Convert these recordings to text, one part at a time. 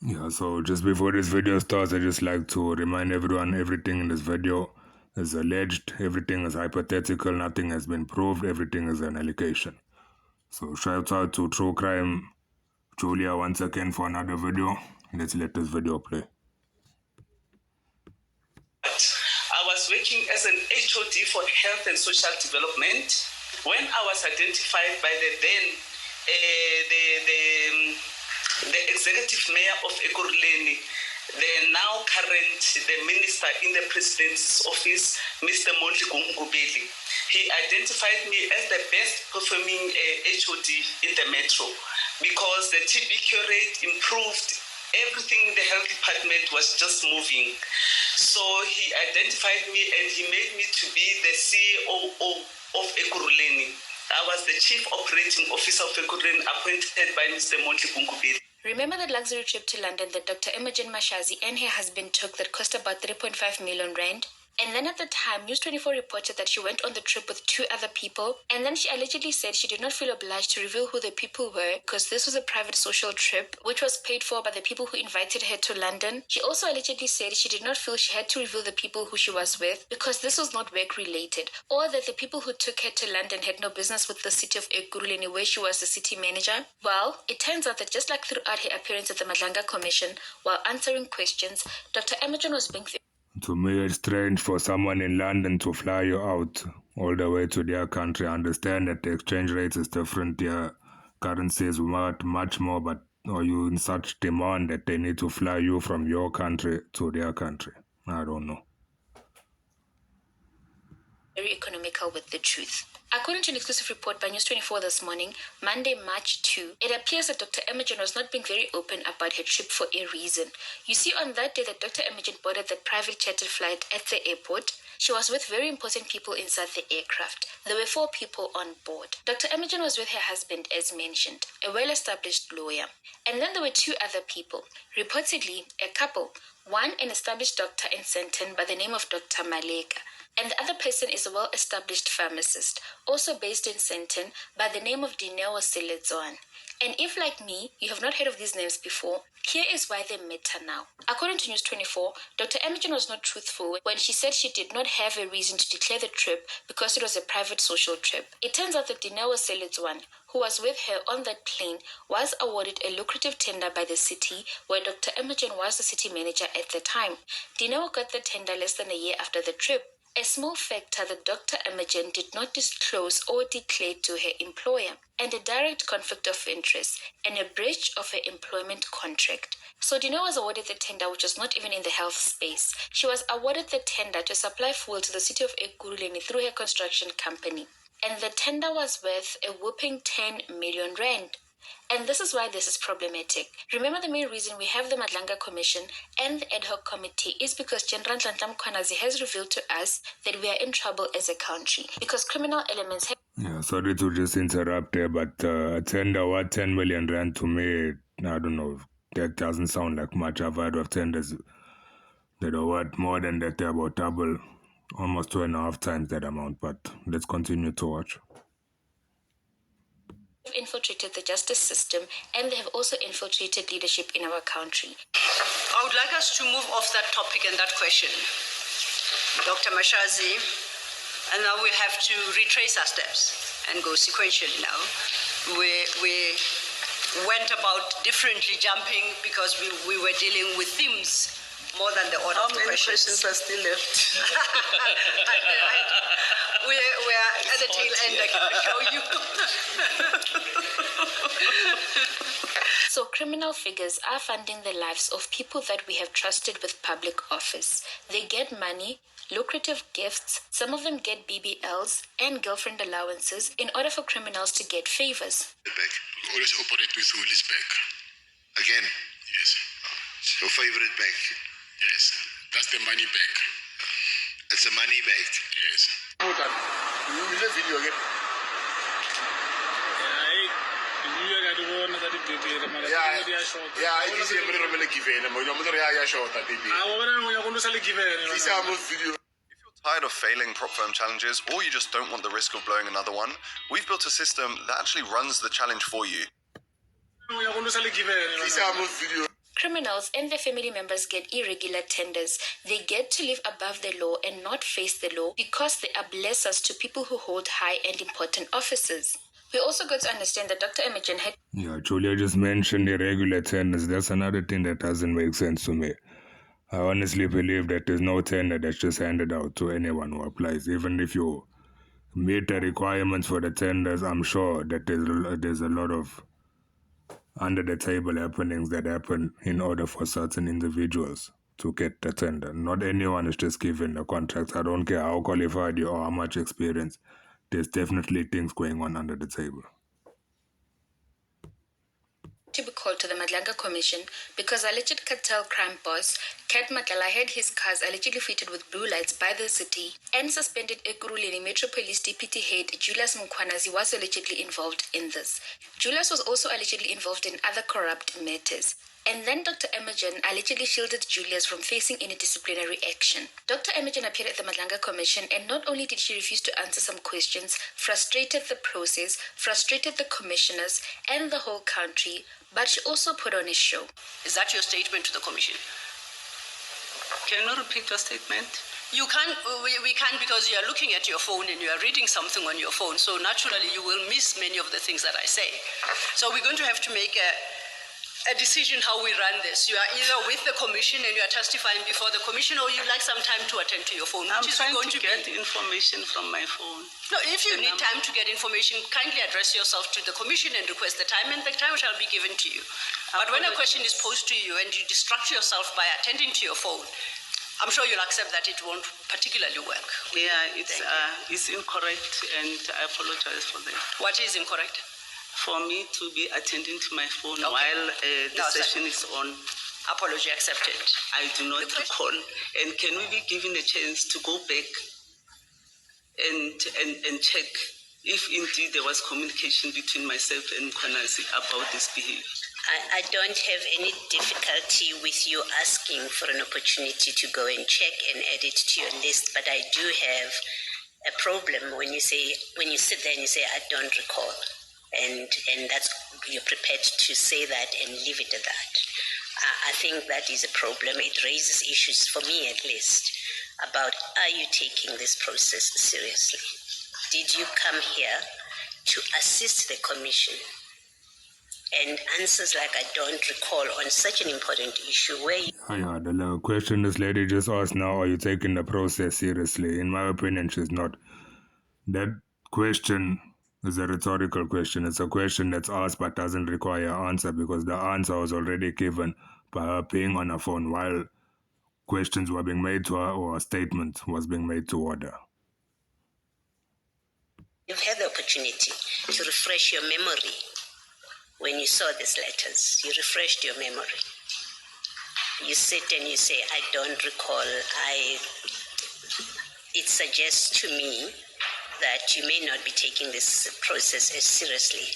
Yeah, so just before this video starts, I just like to remind everyone everything in this video is alleged, everything is hypothetical, nothing has been proved, everything is an allegation. So shout out to True Crime Julia once again for another video. Let's let this video play. I was working as an HOD for health and social development when I was identified by the then the executive mayor of Ekurhuleni, the now current the minister in the president's office, Mr. Mondli Gumgubeli. He identified me as the best performing HOD in the metro because the TB cure rate improved. Everything in the health department was just moving. So he identified me and he made me to be the CEO of Ekurhuleni. I was the chief operating officer of Ekurhuleni appointed by Mr. Mondli Gumgubeli. Remember that luxury trip to London that Dr. Imogen Mashazi and her husband took that cost about 3.5 million rand? And then at the time, News 24 reported that she went on the trip with 2 other people, and then she allegedly said she did not feel obliged to reveal who the people were because this was a private social trip, which was paid for by the people who invited her to London. She also allegedly said she did not feel she had to reveal the people who she was with because this was not work-related, or that the people who took her to London had no business with the city of Ekurhuleni where she was the city manager. Well, it turns out that just like throughout her appearance at the Madlanga Commission, while answering questions, Dr. Imogen was being To me, it's strange for someone in London to fly you out all the way to their country. I understand that the exchange rate is different. Their currency is worth much more, but are you in such demand that they need to fly you from your country to their country? I don't know. very economical with the truth. According to an exclusive report by News 24 this morning, Monday, March 2, it appears that Dr. Imogen was not being very open about her trip for a reason. You see, on that day that Dr. Imogen boarded the private chartered flight at the airport, she was with very important people inside the aircraft. There were 4 people on board. Dr. Imogen was with her husband, as mentioned, a well-established lawyer. And then there were 2 other people, reportedly a couple, one an established doctor in Sandton by the name of Dr. Maleka, and the other person is a well-established pharmacist, also based in Sandton, by the name of Dineo Seledzwan. And if, like me, you have not heard of these names before, here is why they matter now. According to News 24, Dr. Imogen was not truthful when she said she did not have a reason to declare the trip because it was a private social trip. It turns out that Dineo Seledzwan, who was with her on that plane, was awarded a lucrative tender by the city where Dr. Imogen was the city manager at the time. Dineo got the tender less than a year after the trip, a small factor that Dr. Imogen did not disclose or declare to her employer, and a direct conflict of interest and a breach of her employment contract. So Dino was awarded the tender, which was not even in the health space. She was awarded the tender to supply fuel to the city of Ekurhuleni through her construction company, and the tender was worth a whopping 10 million rand. And this is why this is problematic. Remember, the main reason we have the Madlanga Commission and the ad hoc committee is because General Nhlanhla Mkhwanazi has revealed to us that we are in trouble as a country because criminal elements have... Yeah, sorry to just interrupt there, but a tender worth 10 million rand to me, I don't know, that doesn't sound like much. I've heard of tenders that are worth more than that, they're about double, almost 2.5 times that amount, but let's continue to watch. Infiltrated the justice system, and they have also infiltrated leadership in our country. I would like us to move off that topic and that question, Dr. Mashazi, and now we have to retrace our steps and go sequentially now. We went about differently jumping because we were dealing with themes more than the order of the questions. How many questions are still left? We are at the tail end, I can show you. So criminal figures are funding the lives of people that we have trusted with public office. They get money, lucrative gifts, some of them get BBLs and girlfriend allowances in order for criminals to get favors. We always operate with Willis back. Again? Yes. Your favorite bag? Yes. That's the money bag. It's a money bag? Yes. You use a video again? If you're tired of failing prop firm challenges, or you just don't want the risk of blowing another one, we've built a system that actually runs the challenge for you. criminals and their family members get irregular tenders, they get to live above the law and not face the law because they are blessers to people who hold high and important offices. We also got to understand that Dr. Imogen had... Yeah, Julia just mentioned irregular tenders. That's another thing that doesn't make sense to me. I honestly believe that there's no tender that's just handed out to anyone who applies. Even if you meet the requirements for the tenders, I'm sure that there's a lot of under the table happenings that happen in order for certain individuals to get the tender. Not anyone is just given the contract. I don't care how qualified you are or how much experience. There's definitely things going on under the table. To be called to the Madlanga Commission because alleged cartel crime boss Kat Matlala had his cars allegedly fitted with blue lights by the city, and suspended Ekurhuleni Metro Police Deputy Head Julius Mkhwanazi was allegedly involved in this. Julius was also allegedly involved in other corrupt matters. And then Dr. Imogen allegedly shielded Julius from facing any disciplinary action. Dr. Imogen appeared at the Madlanga Commission, and not only did she refuse to answer some questions, frustrated the process, frustrated the commissioners and the whole country, but she also put on a show. Is that your statement to the commission? Can you repeat your statement? You can't, we can't, because you are looking at your phone and you are reading something on your phone, so naturally you will miss many of the things that I say. So we're going to have to make a decision how we run this. You are either with the commission and you are testifying before the commission, or you'd like some time to attend to your phone. I'm which is trying going to get information from my phone. No, if you need time to get information, kindly address yourself to the commission and request the time, and the time shall be given to you. But when a question is posed to you and you distract yourself by attending to your phone, I'm sure you'll accept that it won't particularly work. Yeah, it's incorrect, and I apologize for that. What is incorrect? For me to be attending to my phone Okay. while the session is on, Apology accepted. I do not recall. And can we be given a chance to go back and check if indeed there was communication between myself and Mkhwanazi about this behavior? I don't have any difficulty with you asking for an opportunity to go and check and add it to your list, but I do have a problem when you sit there and you say, I don't recall. And that's, you're prepared to say that and leave it at that. I think that is a problem. It raises issues, for me at least, about, are you taking this process seriously? Did you come here to assist the commission? And answers like, I don't recall, on such an important issue where you... Yeah, the question this lady just asked now, are you taking the process seriously? In my opinion, she's not. That question is a rhetorical question. It's a question that's asked but doesn't require an answer, because the answer was already given by her being on her phone while questions were being made to her or a statement was being made toward her. You've had the opportunity to refresh your memory when you saw these letters. You refreshed your memory. You sit and you say, I don't recall. It suggests to me that you may not be taking this process as seriously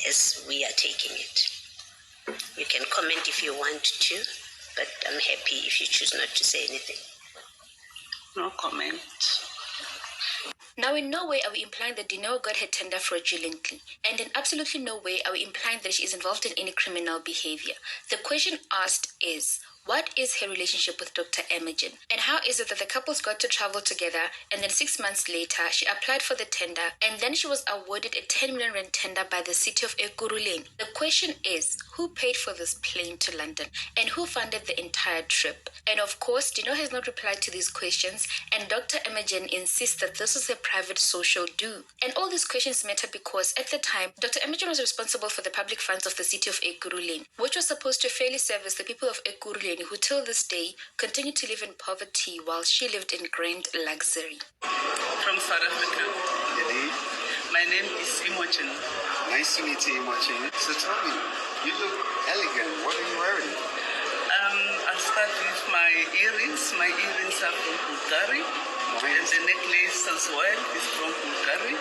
as we are taking it. You can comment if you want to, but I'm happy if you choose not to say anything. No comment. Now, in no way are we implying that Dineo got her tender fraudulently, and in absolutely no way are we implying that she is involved in any criminal behavior. The question asked is, what is her relationship with Dr. Imogen? And how is it that the couples got to travel together, and then 6 months later, she applied for the tender, and then she was awarded a 10 million rand tender by the city of Ekurhuleni? The question is, who paid for this plane to London, and who funded the entire trip? And of course, Dino has not replied to these questions, and Dr. Imogen insists that this is a private social do. And all these questions matter because, at the time, Dr. Imogen was responsible for the public funds of the city of Ekurhuleni, which was supposed to fairly service the people of Ekurhuleni, who till this day continue to live in poverty while she lived in grand luxury. From South Africa. My name is Imogen. Nice to meet you, Imogen. So tell me, you look elegant. What are you wearing? I'll start with my earrings. My earrings are from Bulgaria. And the necklace as well is from Bulgaria.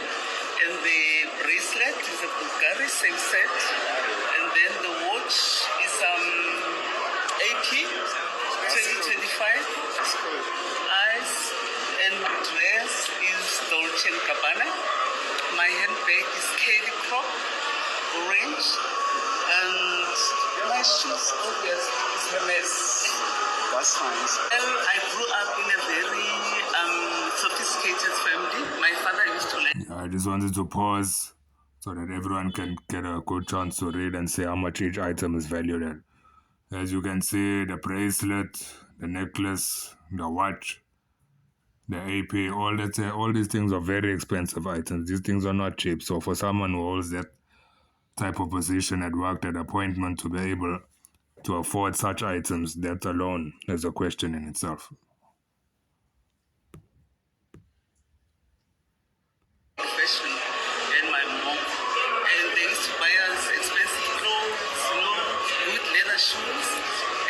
And the bracelet is a Bulgari, same set. And then the watch is AP 2025. That's good. Eyes and dress is Dolce & Gabbana. My handbag is Kelly Crop, orange. And my shoes, obviously, is Hermes. That's nice. Well, I grew up in a very sophisticated family. My father used to like. Yeah, I just wanted to pause so that everyone can get a good chance to read and see how much each item is valued at. As you can see, the bracelet, the necklace, the watch, the AP, all these things are very expensive items. These things are not cheap. So for someone who holds that type of position at work, at appointment, to be able to afford such items, that alone is a question in itself. Fashion and my mom. And they used to buy us expensive clothes, good leather shoes,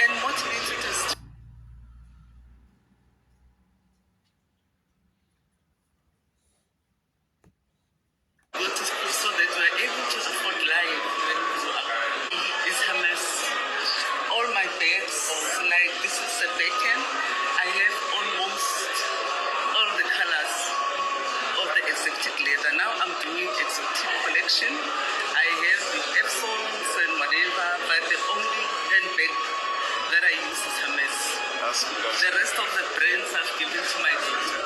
and motivated us to go to school so that we are able to afford life when we grow up. It's a mess. All my bags, like this is a bacon, I have almost all the colors of the exotic leather. Now I'm doing exotic collection. I have the Epsons and whatever, but the only handbag that I use is Hermes. That's good. The rest of the brands I've given to my daughter.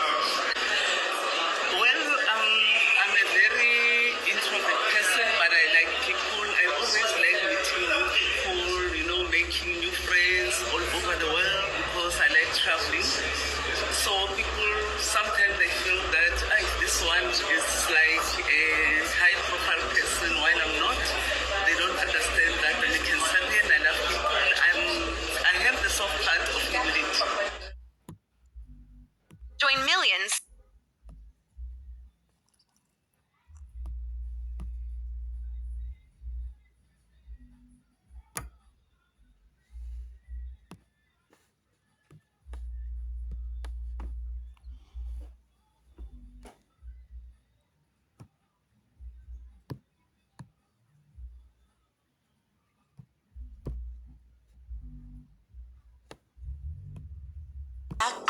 Well, I'm a very introvert person, but I like people. I always like meeting new people, making new friends all over the world because I like traveling. So people, sometimes they feel that this one is like a high-profile person while I'm not. They don't understand that when you can serve and I love people, I have the soft heart of humility. Join millions.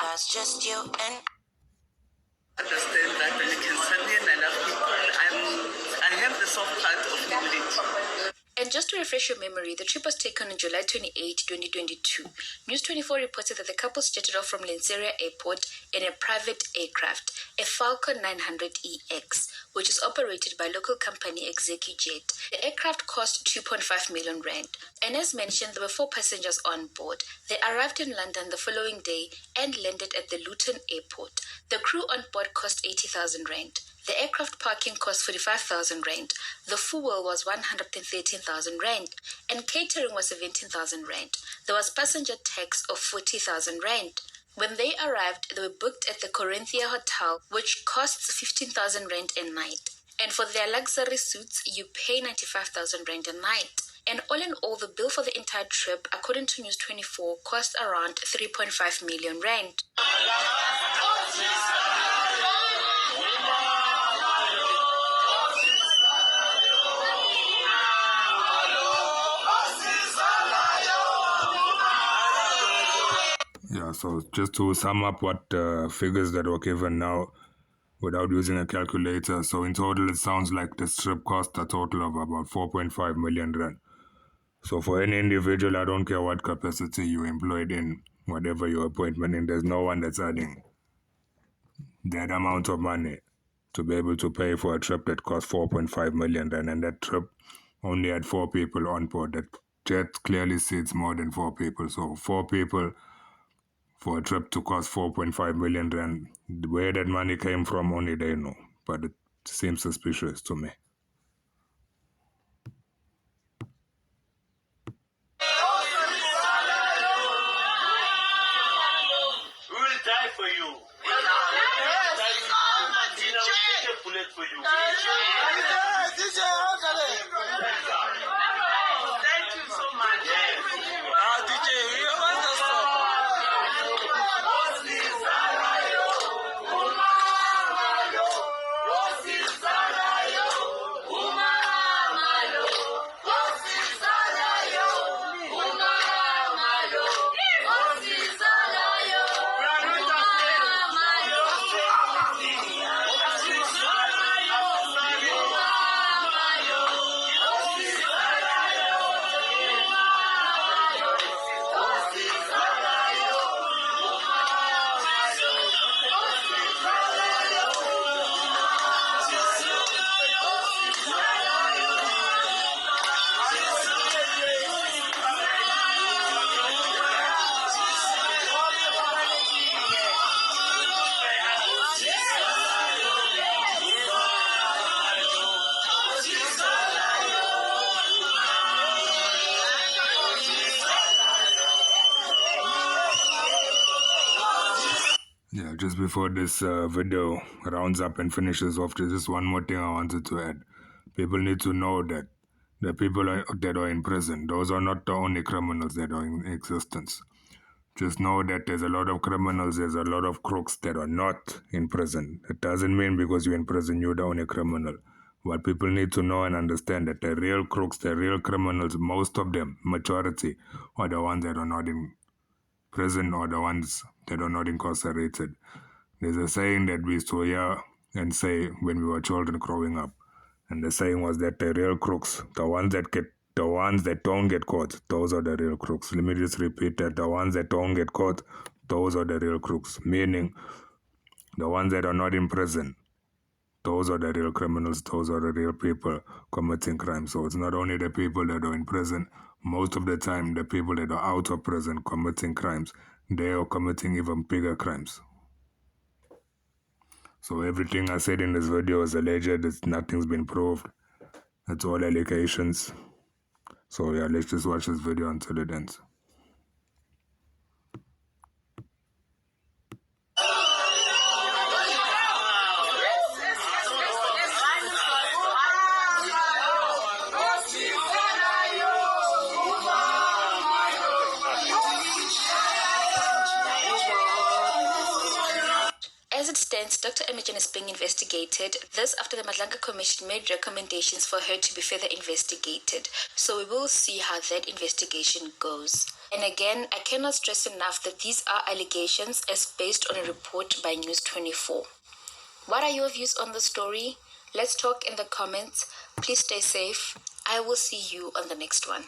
That's just you and understand that when you can serve and I love people, I have the soft heart of humility. And just to refresh your memory, the trip was taken on July 28, 2022. News 24 reported that the couple jetted off from Lanseria Airport in a private aircraft, a Falcon 900EX, which is operated by local company ExecuJet. The aircraft cost 2.5 million rand. And as mentioned, there were 4 passengers on board. They arrived in London the following day and landed at the Luton Airport. The crew on board cost 80,000 rand. The aircraft parking cost 45,000 rand. The fuel was 113,000 rand. And catering was 17,000 rand. There was passenger tax of 40,000 rand. When they arrived, they were booked at the Corinthia Hotel, which costs 15,000 rand a night. And for their luxury suites, you pay 95,000 rand a night. And all in all, the bill for the entire trip, according to News 24, cost around 3.5 million rand. Yeah, so just to sum up what figures that were given now without using a calculator. So in total, it sounds like this trip cost a total of about 4.5 million rand. So for any individual, I don't care what capacity you employed in, whatever your appointment in, there's no one that's adding that amount of money to be able to pay for a trip that cost 4.5 million rand. And that trip only had 4 people on board. That jet clearly seats more than 4 people. So 4 people for a trip to cost 4.5 million rand. Where that money came from, only they know. But it seems suspicious to me. We will die for you. Bullet for you. Thank you so much. DJ, you want to stop? Just before this video rounds up and finishes off, there's just one more thing I wanted to add. People need to know that the people that are in prison, those are not the only criminals that are in existence. Just know that there's a lot of criminals, there's a lot of crooks that are not in prison. It doesn't mean because you're in prison, you're the only criminal. What people need to know and understand that the real crooks, the real criminals, most of them, majority, are the ones that are not in prison or the ones that are not incarcerated. There's a saying that we used to hear and say when we were children growing up. And the saying was that the real crooks, the ones that don't get caught, those are the real crooks. Let me just repeat that. The ones that don't get caught, those are the real crooks. Meaning, the ones that are not in prison, those are the real criminals, those are the real people committing crimes. So it's not only the people that are in prison, most of the time the people that are out of prison committing crimes, they are committing even bigger crimes. So everything I said in this video is alleged, nothing's been proved. It's all allegations. So yeah, let's just watch this video until it ends. As it stands, Dr. Imogen is being investigated. This after the Madlanga Commission made recommendations for her to be further investigated. So we will see how that investigation goes. And again, I cannot stress enough that these are allegations as based on a report by News 24. What are your views on the story? Let's talk in the comments. Please stay safe. I will see you on the next one.